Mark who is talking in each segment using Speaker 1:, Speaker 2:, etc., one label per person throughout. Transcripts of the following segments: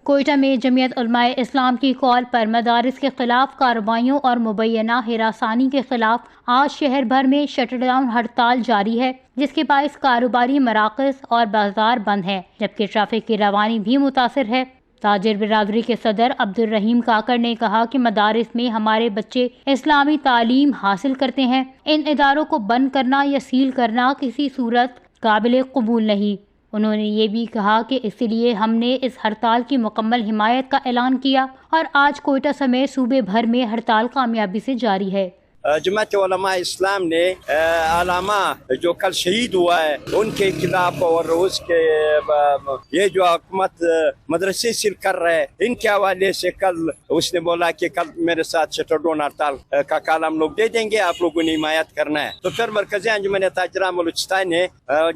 Speaker 1: کوئٹہ میں جمعیت علماء اسلام کی کال پر مدارس کے خلاف کارروائیوں اور مبینہ ہراسانی کے خلاف آج شہر بھر میں شٹر ڈاؤن ہڑتال جاری ہے، جس کے باعث کاروباری مراکز اور بازار بند ہیں، جبکہ ٹریفک کی روانی بھی متاثر ہے۔ تاجر برادری کے صدر عبدالرحیم کاکڑ نے کہا کہ مدارس میں ہمارے بچے اسلامی تعلیم حاصل کرتے ہیں، ان اداروں کو بند کرنا یا سیل کرنا کسی صورت قابل قبول نہیں۔ انہوں نے یہ بھی کہا کہ اس لیے ہم نے اس ہڑتال کی مکمل حمایت کا اعلان کیا اور آج کوئٹہ سمیت صوبے بھر میں ہڑتال کامیابی سے جاری ہے۔
Speaker 2: جماعت علماء اسلام نے علماء جو کل شہید ہوا ہے ان کے خلاف اور اس کے یہ جو حکومت مدرسے سیل کر رہے ہیں ان کے حوالے سے کل اس نے بولا کہ کل میرے ساتھ شٹر ڈاؤن ہڑتال کا کال ہم لوگ دے دیں گے، آپ لوگوں نے حمایت کرنا ہے۔ تو پھر مرکزی انجمن تاجران بلوچستان نے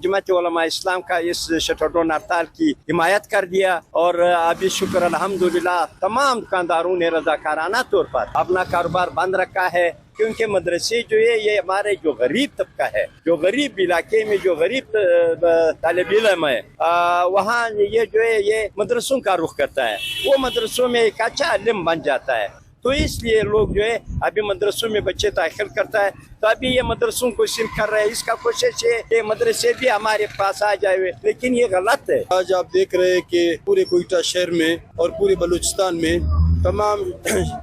Speaker 2: جماعت علماء اسلام کا اس شٹر ڈاؤن ہڑتال کی حمایت کر دیا، اور ابھی شکر الحمدللہ تمام دکانداروں نے رضاکارانہ طور پر اپنا کاروبار بند رکھا ہے، کیونکہ مدرسے جو ہے یہ ہمارے جو غریب طبقہ ہے، جو غریب علاقے میں جو غریب طالب علم ہے، وہاں یہ جو ہے یہ مدرسوں کا رخ کرتا ہے، وہ مدرسوں میں ایک اچھا علم بن جاتا ہے۔ تو اس لیے لوگ جو ہے ابھی مدرسوں میں بچے داخل کرتا ہے، تو ابھی یہ مدرسوں کو سیل کر رہے ہیں۔ اس کا کوشش ہے کہ مدرسے بھی ہمارے پاس آ جائے، لیکن یہ غلط ہے۔
Speaker 3: آج آپ دیکھ رہے ہیں کہ پورے کوئٹہ شہر میں اور پورے بلوچستان میں تمام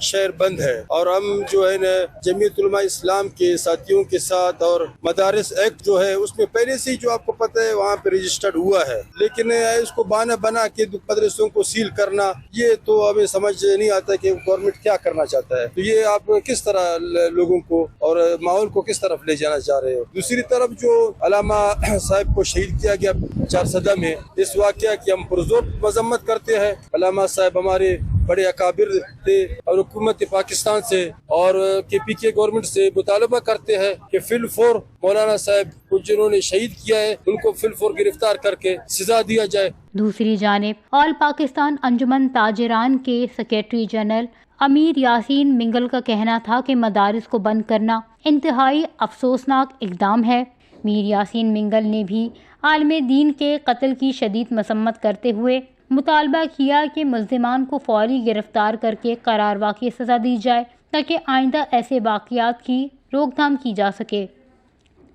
Speaker 3: شہر بند ہے، اور ہم جو ہے نا جمعیت علماء اسلام کے ساتھیوں کے ساتھ، اور مدارس ایکٹ جو ہے اس میں پہلے سے جو آپ کو پتہ ہے وہاں پہ رجسٹرڈ ہوا ہے، لیکن اس کو بہانہ بنا کے مدرسوں کو سیل کرنا، یہ تو ہمیں سمجھ نہیں آتا کہ گورنمنٹ کیا کرنا چاہتا ہے۔ تو یہ آپ کس طرح لوگوں کو اور ماحول کو کس طرف لے جانا چاہ رہے ہو؟ دوسری طرف جو علامہ صاحب کو شہید کیا گیا 4 میں، اس واقعہ کی ہم پرزور مذمت کرتے ہیں۔ علامہ صاحب ہمارے بڑے اکابر تھے، اور حکومت پاکستان سے اور کے کے گورنمنٹ سے مطالبہ کرتے ہیں کہ فی الفور مولانا صاحب کو جنہوں نے شہید کیا ہے ان کو فی الفور گرفتار کر کے سزا دیا جائے۔
Speaker 1: دوسری جانب آل پاکستان انجمن تاجران کے سیکریٹری جنرل امیر یاسین منگل کا کہنا تھا کہ مدارس کو بند کرنا انتہائی افسوسناک اقدام ہے۔ میر یاسین منگل نے بھی عالم دین کے قتل کی شدید مذمت کرتے ہوئے مطالبہ کیا کہ ملزمان کو فوری گرفتار کر کے قراروا کی سزا دی جائے تاکہ آئندہ ایسے واقعات کی روک تھام کی جا سکے۔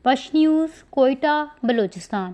Speaker 1: وش نیوز، کوئٹہ، بلوچستان۔